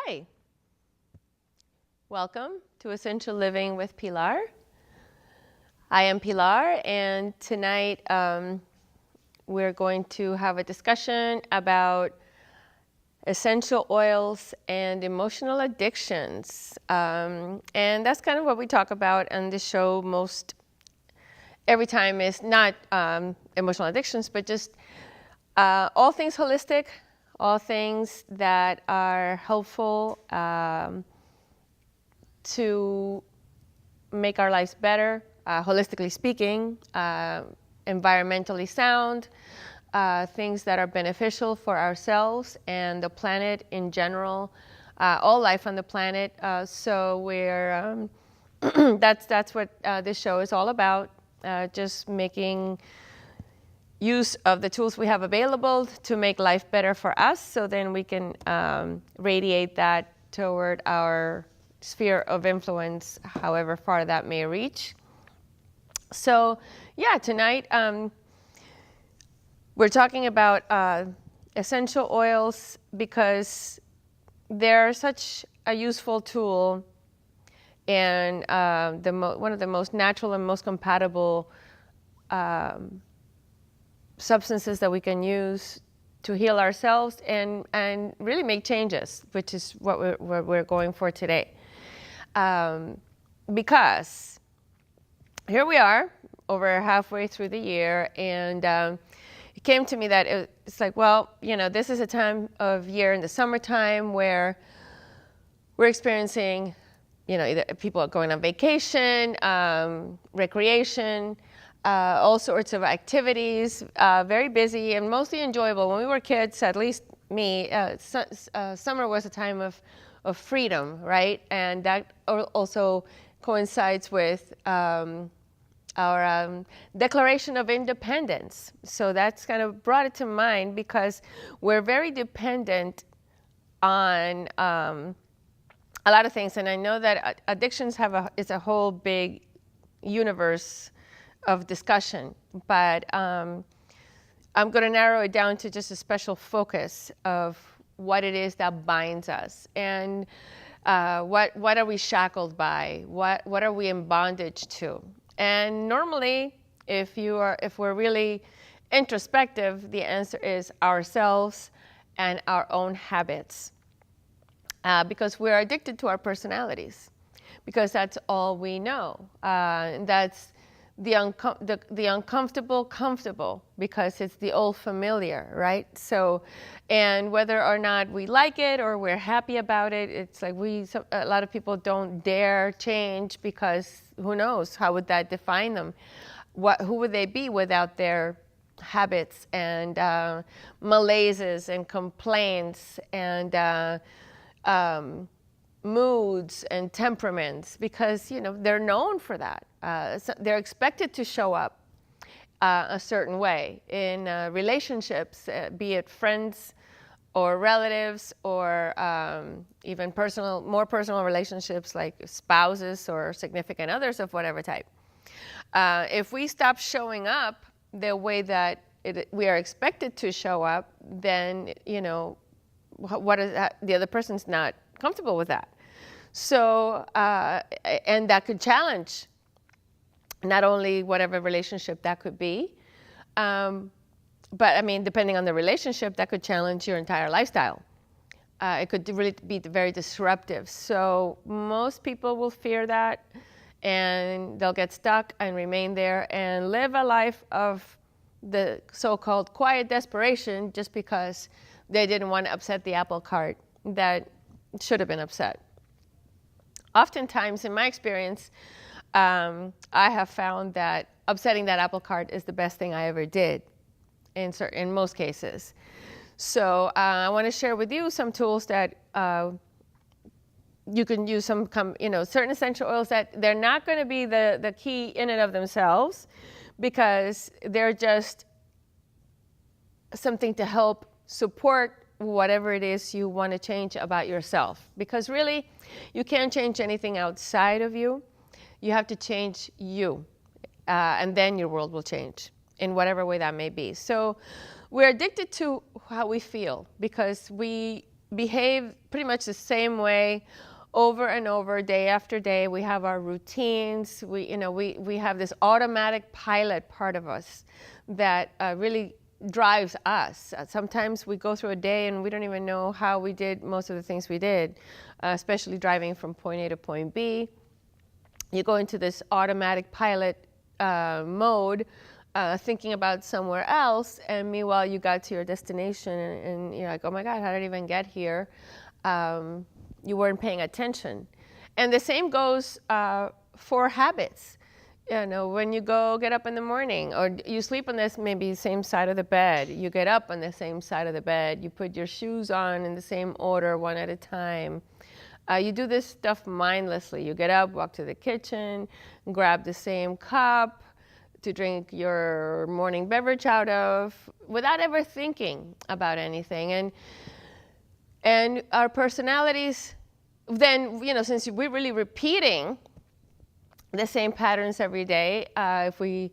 Hi, welcome to Essential Living with Pilar. I am Pilar, and tonight we're going to have a discussion about essential oils and emotional addictions. And that's kind of what we talk about on the show most every time. Is not emotional addictions, but just all things holistic, all things that are helpful to make our lives better, holistically speaking, environmentally sound, things that are beneficial for ourselves and the planet in general, all life on the planet. So we're that's what this show is all about. Just making use of the tools we have available to make life better for us, so then we can radiate that toward our sphere of influence, however far that may reach. So yeah, tonight we're talking about essential oils because they're such a useful tool and one of the most natural and most compatible substances that we can use to heal ourselves and really make changes, which is what we're going for today. Because here we are, over halfway through the year, and it came to me that it's like, well, this is a time of year in the summertime where we're experiencing, either people are going on vacation, recreation, all sorts of activities, very busy and mostly enjoyable. When we were kids, at least me, summer was a time of freedom, right? And that also coincides with our Declaration of Independence. So that's kind of brought it to mind because we're very dependent on a lot of things. And I know that addictions it's a whole big universe of discussion, but I'm going to narrow it down to just a special focus of what it is that binds us, and what are we shackled by, what are we in bondage to. And normally, if we're really introspective, the answer is ourselves and our own habits, because we're addicted to our personalities, because that's all we know. That's the uncomfortable comfortable, because it's the old familiar, right? So, and whether or not we like it or we're happy about it, it's like a lot of people don't dare change, because who knows, how would that define them? Who would they be without their habits and malaises and complaints and moods and temperaments, because they're known for that. So they're expected to show up a certain way in relationships, be it friends or relatives, or even more personal relationships like spouses or significant others of whatever type. If we stop showing up the way that we are expected to show up, then what is that? The other person's not comfortable with that. So, and that could challenge not only whatever relationship that could be, but I mean, depending on the relationship, that could challenge your entire lifestyle. It could really be very disruptive. So most people will fear that, and they'll get stuck and remain there and live a life of the so-called quiet desperation, just because they didn't want to upset the apple cart that should have been upset. Oftentimes, in my experience, I have found that upsetting that apple cart is the best thing I ever did in most cases. So I want to share with you some tools that you can use, certain essential oils that they're not going to be the key in and of themselves, because they're just something to help support whatever it is you want to change about yourself. Because really, you can't change anything outside of you. You have to change you, and then your world will change in whatever way that may be. So we're addicted to how we feel, because we behave pretty much the same way over and over, day after day. We have our routines. We have this automatic pilot part of us that really drives us. Sometimes we go through a day and we don't even know how we did most of the things we did, especially driving from point A to point B. You go into this automatic pilot mode, thinking about somewhere else, and meanwhile you got to your destination and you're like, oh my God, how did I even get here? You weren't paying attention. And the same goes for habits. When you go get up in the morning, or you sleep on this maybe same side of the bed, you get up on the same side of the bed, you put your shoes on in the same order, one at a time. You do this stuff mindlessly. You get up, walk to the kitchen, grab the same cup to drink your morning beverage out of, without ever thinking about anything. And our personalities, then, since we're really repeating the same patterns every day, if we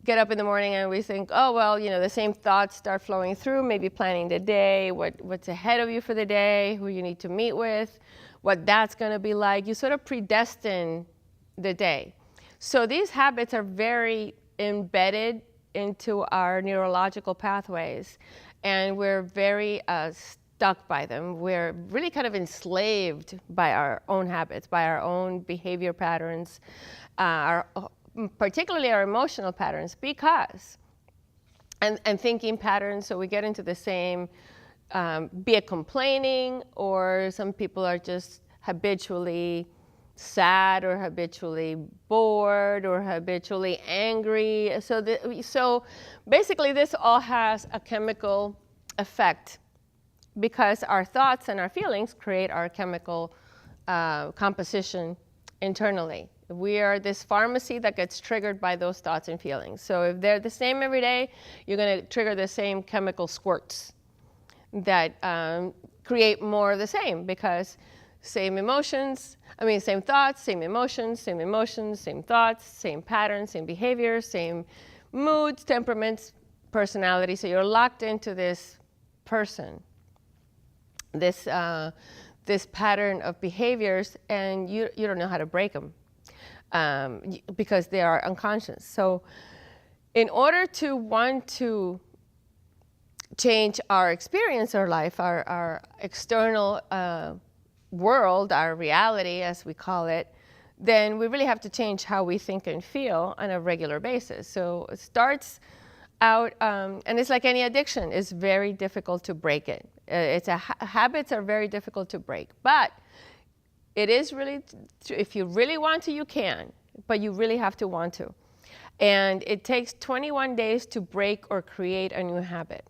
get up in the morning and we think, oh, well, the same thoughts start flowing through, maybe planning the day, what's ahead of you for the day, who you need to meet with, what that's going to be like. You sort of predestine the day. So these habits are very embedded into our neurological pathways, and we're very stuck by them. We're really kind of enslaved by our own habits, by our own behavior patterns, particularly our emotional patterns, and thinking patterns. So we get into the same, be it complaining, or some people are just habitually sad, or habitually bored, or habitually angry. So basically this all has a chemical effect, because our thoughts and our feelings create our chemical composition internally. We are this pharmacy that gets triggered by those thoughts and feelings. So if they're the same every day, you're going to trigger the same chemical squirts that create more of the same, because same thoughts, same emotions, same thoughts, same patterns, same behaviors, same moods, temperaments, personality. So you're locked into this person, this pattern of behaviors, and you don't know how to break them because they are unconscious. So in order to want to change our experience, our life, our external world, our reality, as we call it, then we really have to change how we think and feel on a regular basis. So it starts out, and it's like any addiction, it's very difficult to break it. Habits are very difficult to break, but it is really, if you really want to, you can, but you really have to want to. And it takes 21 days to break or create a new habit.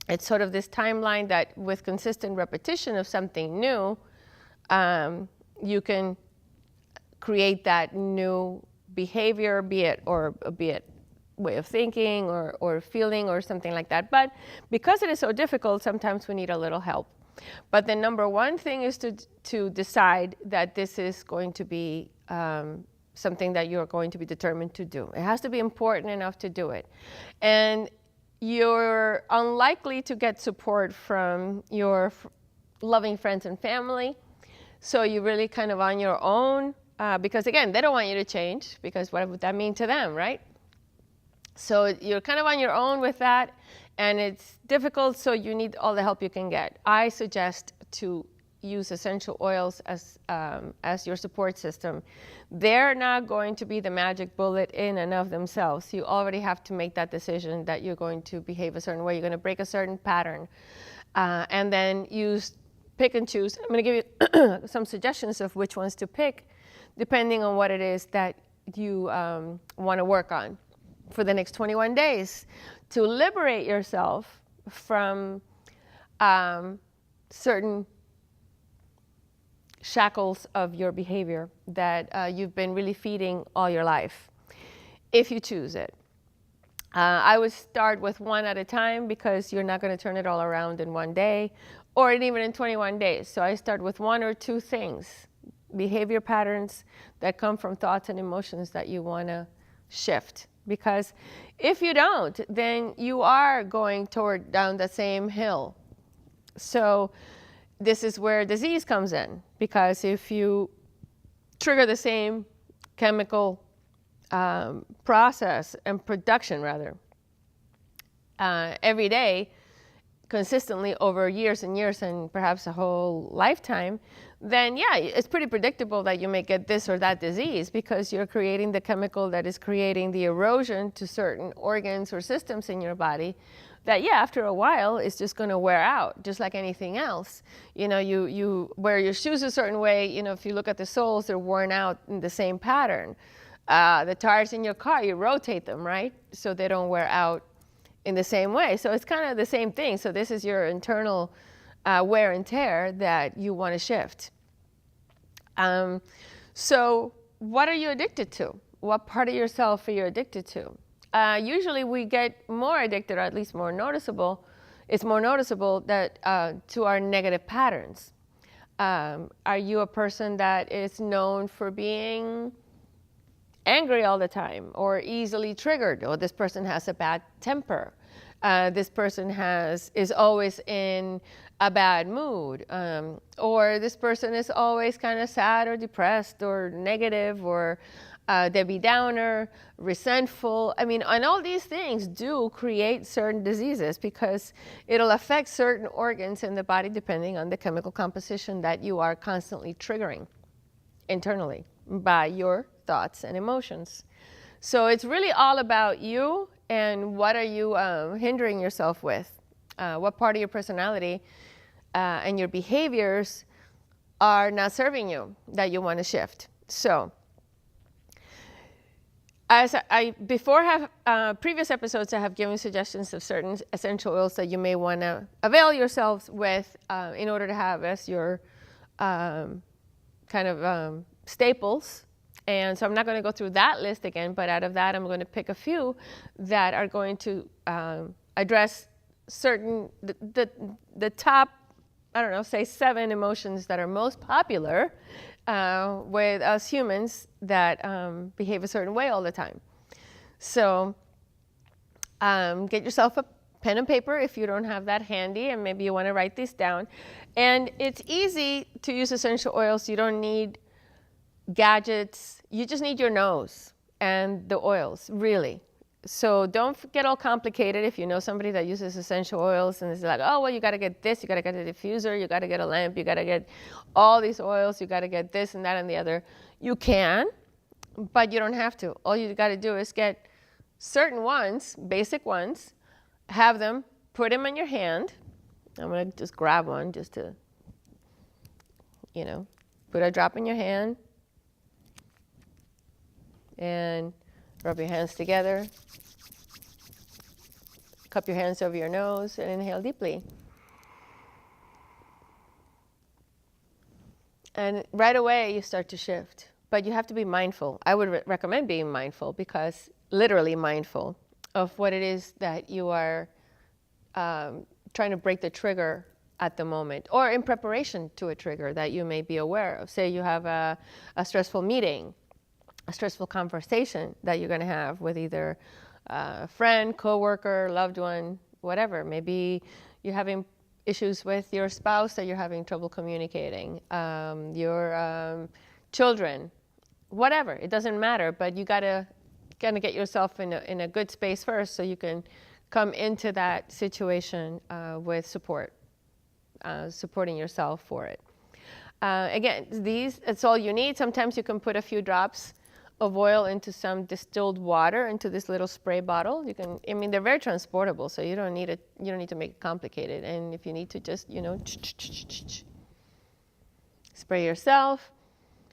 It's sort of this timeline that with consistent repetition of something new, you can create that new behavior, be it way of thinking or feeling or something like that. But because it is so difficult, sometimes we need a little help. But the number one thing is to decide that this is going to be something that you're going to be determined to do. It has to be important enough to do it. And you're unlikely to get support from your loving friends and family. So you're really kind of on your own, because again, they don't want you to change, because what would that mean to them, right? So you're kind of on your own with that, and it's difficult, so you need all the help you can get. I suggest to use essential oils as your support system. They're not going to be the magic bullet in and of themselves. You already have to make that decision that you're going to behave a certain way, you're going to break a certain pattern, and then pick and choose. I'm going to give you some suggestions of which ones to pick, depending on what it is that you want to work on for the next 21 days to liberate yourself from certain shackles of your behavior that you've been really feeding all your life, if you choose it. I would start with one at a time, because you're not going to turn it all around in one day or even in 21 days. So I start with one or two things, behavior patterns that come from thoughts and emotions that you want to shift. Because if you don't, then you are going down the same hill. So this is where disease comes in, because if you trigger the same chemical process and production, rather, every day, consistently over years and years and perhaps a whole lifetime, then yeah, it's pretty predictable that you may get this or that disease, because you're creating the chemical that is creating the erosion to certain organs or systems in your body that, yeah, after a while it's just going to wear out, just like anything else. You know, you wear your shoes a certain way, you know, if you look at the soles, they're worn out in the same pattern. The tires in your car, you rotate them, right? So they don't wear out in the same way. So it's kind of the same thing. So this is your internal wear and tear that you want to shift. So what are you addicted to? What part of yourself are you addicted to? Usually we get more addicted, or at least more noticeable. It's more noticeable that to our negative patterns. Are you a person that is known for being angry all the time, or easily triggered? Or this person has a bad temper. This person is always in a bad mood. Or this person is always kind of sad or depressed or negative, or Debbie Downer, resentful. I mean, and all these things do create certain diseases, because it'll affect certain organs in the body depending on the chemical composition that you are constantly triggering internally by your thoughts and emotions. So it's really all about you, and what are you hindering yourself with? What part of your personality and your behaviors are not serving you that you want to shift? So as I before have previous episodes, I have given suggestions of certain essential oils that you may want to avail yourselves with in order to have as your kind of staples. And so I'm not going to go through that list again, but out of that, I'm going to pick a few that are going to address certain, the top, I don't know, say 7 emotions that are most popular with us humans that behave a certain way all the time. So get yourself a pen and paper if you don't have that handy, and maybe you want to write these down. And it's easy to use essential oils. You don't need gadgets. You just need your nose and the oils, really. So don't get all complicated. If you know somebody that uses essential oils and it's like, oh, well, you got to get this, you got to get a diffuser, you got to get a lamp, you got to get all these oils, you got to get this and that and the other. You can, but you don't have to. All you got to do is get certain ones, basic ones, have them, put them in your hand. I'm going to just grab one just to, you know, put a drop in your hand. And rub your hands together. Cup your hands over your nose and inhale deeply. And right away you start to shift. But you have to be mindful. I would recommend being mindful, because literally mindful of what it is that you are trying to break the trigger at the moment, or in preparation to a trigger that you may be aware of. Say you have a stressful meeting, a stressful conversation that you're going to have with either a friend, coworker, loved one, whatever. Maybe you're having issues with your spouse that you're having trouble communicating, your children, whatever. It doesn't matter, but you got to kind of get yourself in a good space first, so you can come into that situation with support, supporting yourself for it. Again, it's all you need. Sometimes you can put a few drops of oil into some distilled water into this little spray bottle. You can, I mean, they're very transportable, so you don't need to make it complicated. And if you need to just, you know, spray yourself,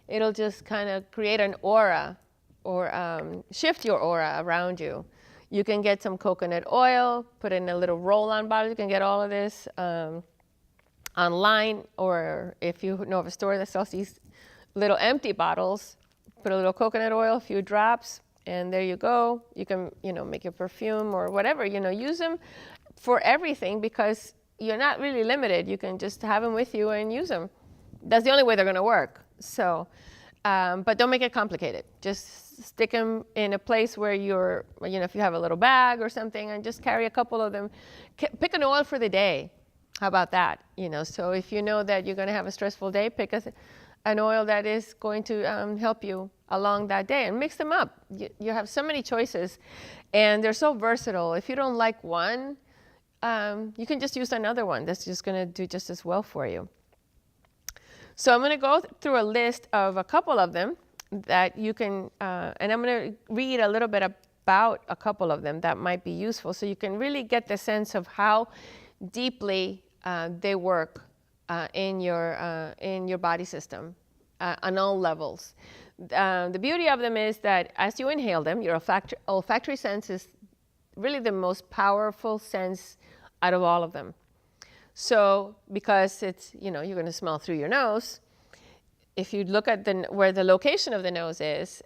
it'll just kind of create an aura, or shift your aura around you. You can get some coconut oil, put it in a little roll-on bottle. You can get all of this online, or if you know of a store that sells these little empty bottles, put a little coconut oil, a few drops, and there you go. You can, you know, make your perfume or whatever, you know, use them for everything, because you're not really limited. You can just have them with you and use them. That's the only way they're going to work. So, but don't make it complicated. Just stick them in a place where you're, you know, if you have a little bag or something, and just carry a couple of them. Pick an oil for the day. How about that? So if you know that you're going to have a stressful day, pick an oil that is going to help you along that day and mix them up. You have so many choices and they're so versatile. If you don't like one, you can just use another one that's just going to do just as well for you. So I'm going to go through a list of a couple of them that you can, and I'm going to read a little bit about a couple of them that might be useful so you can really get the sense of how deeply they work in your body system on all levels. The beauty of them is that as you inhale them, your olfactory sense is really the most powerful sense out of all of them. So because it's, you're going to smell through your nose, if you look at where the location of the nose is,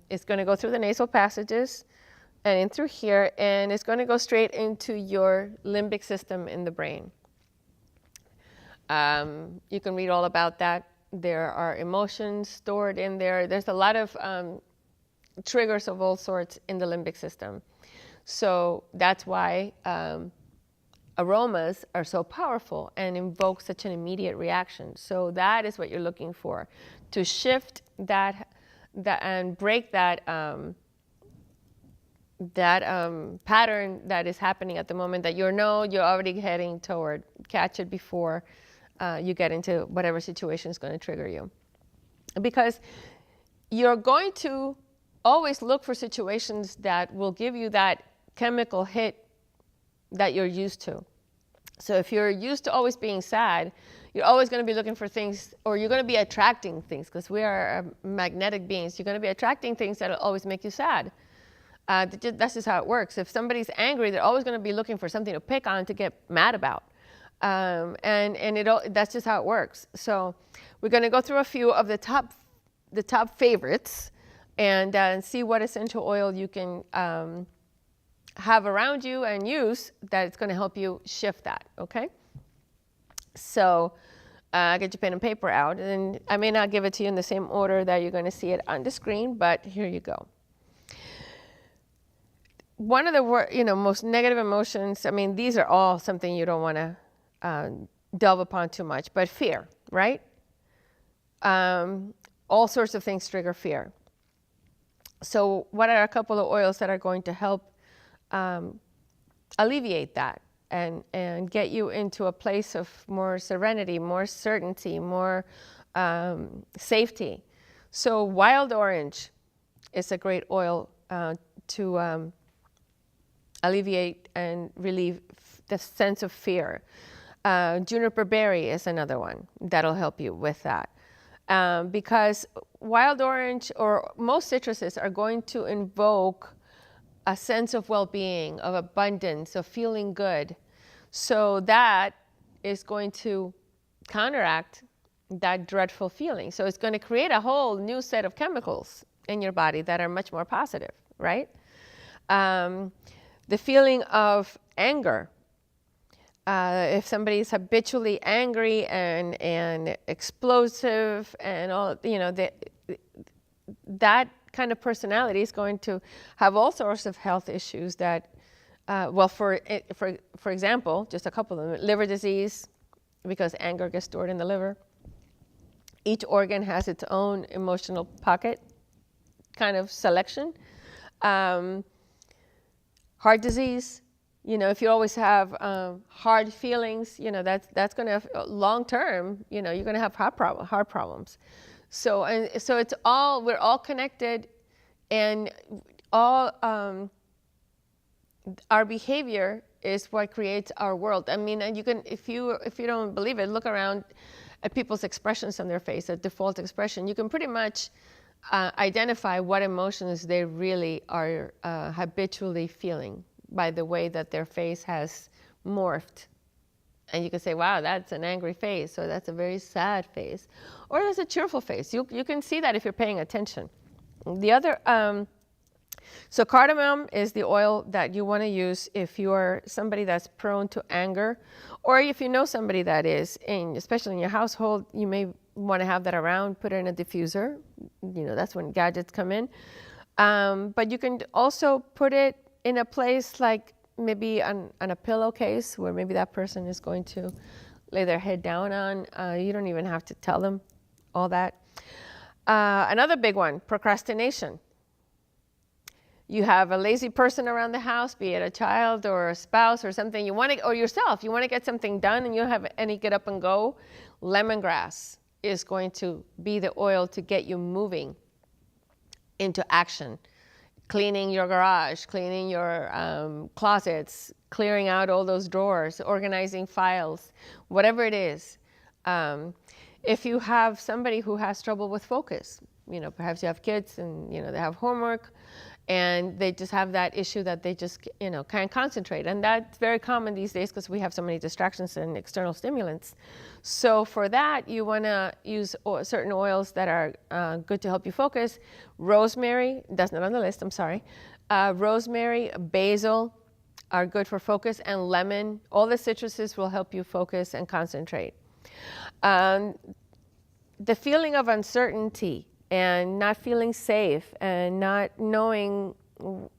it's going to go through the nasal passages and in through here, and it's going to go straight into your limbic system in the brain. You can read all about that. There are emotions stored in there. There's a lot of triggers of all sorts in the limbic system. So that's why aromas are so powerful and invoke such an immediate reaction. So that is what you're looking for, to shift that and break that pattern that is happening at the moment that you're already heading toward. Catch it before you get into whatever situation is going to trigger you. Because you're going to always look for situations that will give you that chemical hit that you're used to. So if you're used to always being sad, you're always going to be looking for things, or you're going to be attracting things, because we are magnetic beings. You're going to be attracting things that will always make you sad. That's just how it works. If somebody's angry, they're always going to be looking for something to pick on to get mad about. That's just how it works. So we're going to go through a few of the top favorites and see what essential oil you can have around you and use that's going to help you shift that, okay? So get your pen and paper out, and I may not give it to you in the same order that you're going to see it on the screen, but here you go. One of the most negative emotions, these are all something you don't want to delve upon too much, but fear, right? All sorts of things trigger fear. So what are a couple of oils that are going to help alleviate that and get you into a place of more serenity, more certainty, more safety? So wild orange is a great oil to alleviate and relieve the sense of fear. Juniper berry is another one that'll help you with that. Because wild orange or most citruses are going to invoke a sense of well-being, of abundance, of feeling good. So that is going to counteract that dreadful feeling. So it's going to create a whole new set of chemicals in your body that are much more positive, right? The feeling of anger. If somebody is habitually angry and explosive and all, that kind of personality is going to have all sorts of health issues that, for example, just a couple of them, liver disease, because anger gets stored in the liver. Each organ has its own emotional pocket kind of selection. Heart disease, if you always have hard feelings, that's going to, long term, you're going to have heart problems. So we're all connected, and all our behavior is what creates our world. And you can, if you don't believe it, look around at people's expressions on their face, a default expression. You can pretty much identify what emotions they really are habitually feeling by the way that their face has morphed. And you can say, wow, that's an angry face, or that's a very sad face, or that's a cheerful face. You can see that if you're paying attention. The other, so cardamom is the oil that you want to use if you're somebody that's prone to anger, or if you know somebody that is, especially in your household, you may want to have that around, put it in a diffuser. That's when gadgets come in. But you can also put it in a place like maybe on a pillowcase where maybe that person is going to lay their head down on. You don't even have to tell them all that. Another big one, procrastination. You have a lazy person around the house, be it a child or a spouse or something you want to, or yourself, you want to get something done and you have any get up and go. Lemongrass is going to be the oil to get you moving into action. Cleaning your garage, cleaning your closets, clearing out all those drawers, organizing files, whatever it is. If you have somebody who has trouble with focus, perhaps you have kids and, they have homework and they just have that issue that they just, can't concentrate. And that's very common these days because we have so many distractions and external stimulants. So for that, you want to use certain oils that are good to help you focus. Rosemary, that's not on the list, I'm sorry. Rosemary, basil are good for focus, and lemon. All the citruses will help you focus and concentrate. The feeling of uncertainty and not feeling safe and not knowing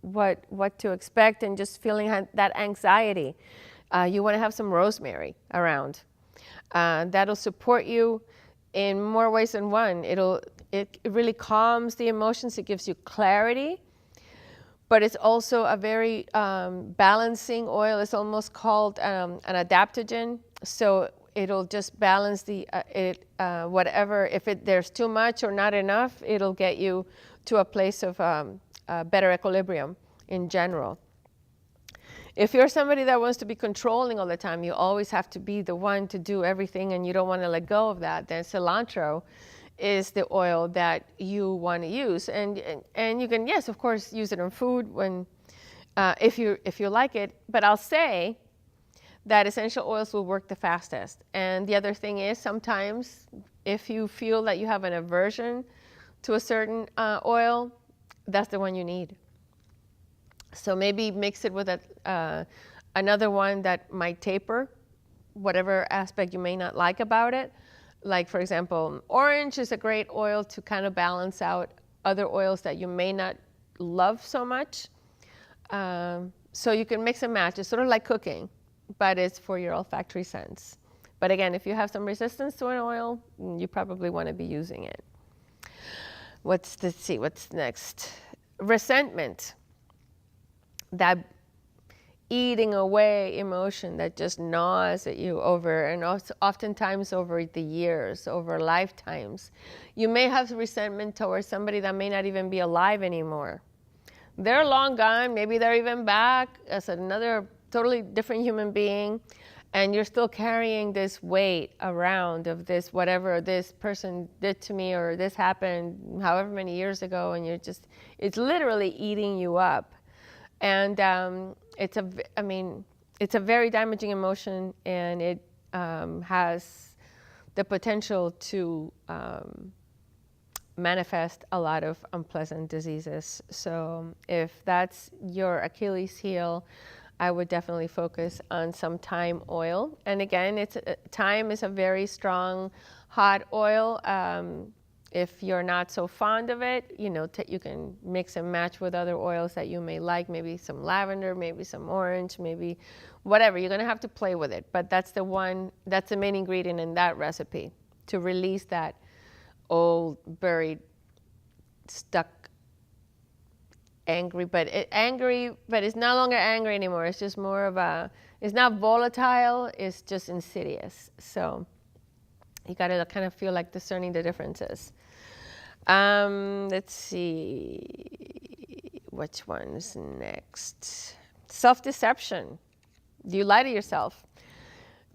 what to expect and just feeling that anxiety, you want to have some rosemary around. That'll support you in more ways than one. It really calms the emotions. It gives you clarity, but it's also a very balancing oil. It's almost called an adaptogen. So it'll just balance whatever. If there's too much or not enough, it'll get you to a place of better equilibrium in general. If you're somebody that wants to be controlling all the time, you always have to be the one to do everything and you don't want to let go of that, then cilantro is the oil that you want to use. And you can, yes, of course, use it in food when if you like it. But I'll say that essential oils will work the fastest. And the other thing is, sometimes if you feel that you have an aversion to a certain oil, that's the one you need. So maybe mix it with another one that might taper whatever aspect you may not like about it. Like, for example, orange is a great oil to kind of balance out other oils that you may not love so much. So you can mix and match. It's sort of like cooking, but it's for your olfactory sense. But again, if you have some resistance to an oil, you probably want to be using it. Let's see, what's next? Resentment. That eating away emotion that just gnaws at you over, and oftentimes over the years, over lifetimes. You may have resentment towards somebody that may not even be alive anymore. They're long gone, maybe they're even back as another totally different human being, and you're still carrying this weight around of this, whatever this person did to me or this happened however many years ago, and it's literally eating you up. And it's a very damaging emotion, and it has the potential to manifest a lot of unpleasant diseases. So if that's your Achilles heel, I would definitely focus on some thyme oil. And again, thyme is a very strong hot oil. If you're not so fond of it, you can mix and match with other oils that you may like, maybe some lavender, maybe some orange, maybe whatever. You're going to have to play with it. But that's the main ingredient in that recipe, to release that old, buried, stuck, angry, but it's no longer angry anymore. It's just more of it's not volatile, it's just insidious. So you got to kind of feel like discerning the differences. Let's see, which one's next? Self-deception. Do you lie to yourself?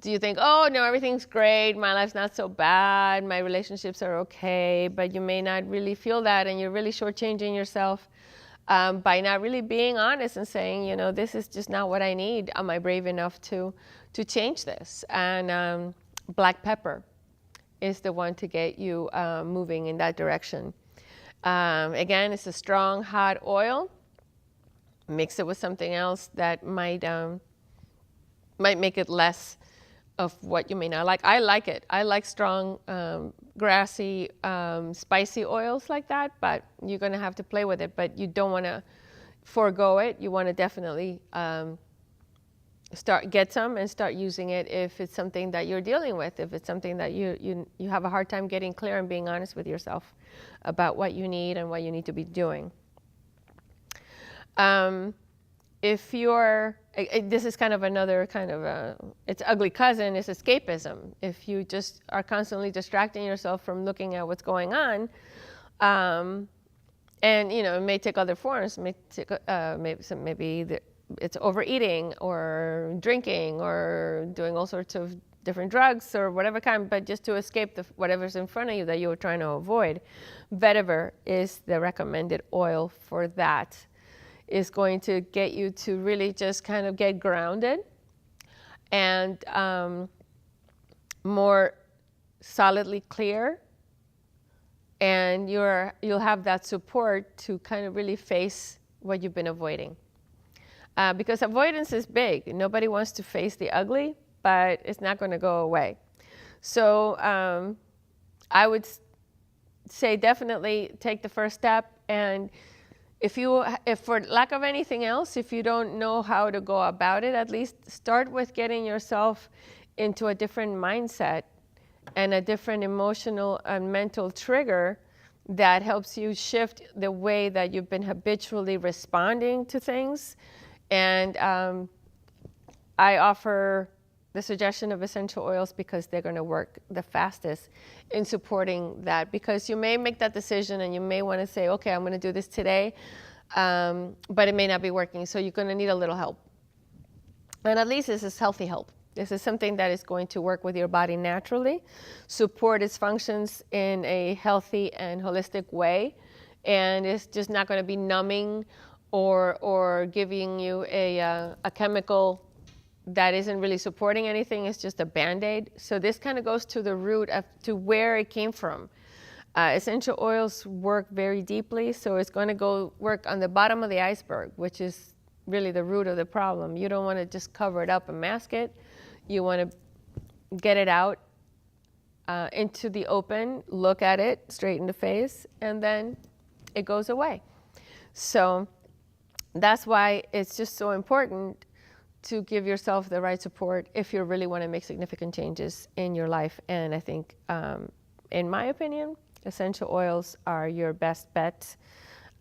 Do you think, oh, no, everything's great, my life's not so bad, my relationships are okay, but you may not really feel that, and you're really shortchanging yourself by not really being honest and saying, this is just not what I need. Am I brave enough to change this? And black pepper is the one to get you moving in that direction. Again, it's a strong, hot oil. Mix it with something else that might make it less of what you may not like. I like it. I like strong, grassy, spicy oils like that, but you're going to have to play with it. But you don't want to forego it. You want to definitely get some and start using it if it's something that you're dealing with, if it's something that you have a hard time getting clear and being honest with yourself about what you need and what you need to be doing. If you're, this is kind of another kind of its ugly cousin is escapism. If you just are constantly distracting yourself from looking at what's going on, and it may take other forms. It may take, maybe it's overeating or drinking or doing all sorts of different drugs or whatever kind, but just to escape whatever's in front of you that you were trying to avoid. Vetiver is the recommended oil for that. Is going to get you to really just kind of get grounded and more solidly clear, and you'll have that support to kind of really face what you've been avoiding. Because avoidance is big. Nobody wants to face the ugly, but it's not going to go away. So I would say definitely take the first step, and if for lack of anything else, if you don't know how to go about it, at least start with getting yourself into a different mindset and a different emotional and mental trigger that helps you shift the way that you've been habitually responding to things. And I offer the suggestion of essential oils because they're going to work the fastest in supporting that. Because you may make that decision and you may want to say, okay, I'm going to do this today, but it may not be working. So you're going to need a little help. And at least this is healthy help. This is something that is going to work with your body naturally, support its functions in a healthy and holistic way, and it's just not going to be numbing or giving you a chemical that isn't really supporting anything. It's just a Band-Aid. So this kind of goes to the root to where it came from. Essential oils work very deeply, so it's going to go work on the bottom of the iceberg, which is really the root of the problem. You don't want to just cover it up and mask it. You want to get it out into the open, look at it straight in the face, and then it goes away. So that's why it's just so important to give yourself the right support if you really want to make significant changes in your life. And I think, in my opinion, essential oils are your best bet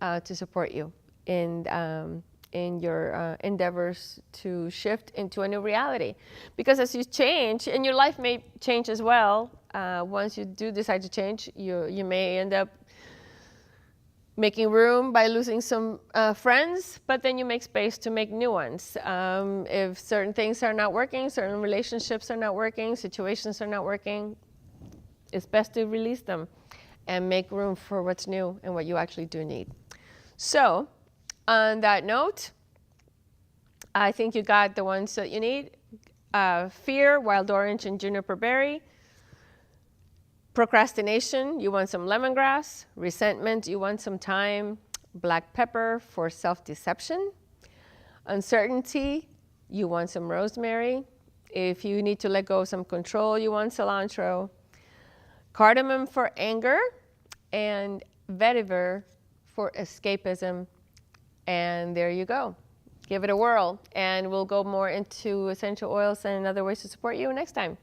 to support you in your endeavors to shift into a new reality. Because as you change, and your life may change as well, once you do decide to change, you may end up making room by losing some friends, but then you make space to make new ones. If certain things are not working, certain relationships are not working, situations are not working, it's best to release them and make room for what's new and what you actually do need. So, on that note, I think you got the ones that you need. Fear, wild orange and juniper berry. Procrastination, you want some lemongrass. Resentment, you want some thyme. Black pepper for self-deception. Uncertainty, you want some rosemary. If you need to let go of some control, you want cilantro. Cardamom for anger, and vetiver for escapism. And there you go. Give it a whirl, and we'll go more into essential oils and other ways to support you next time.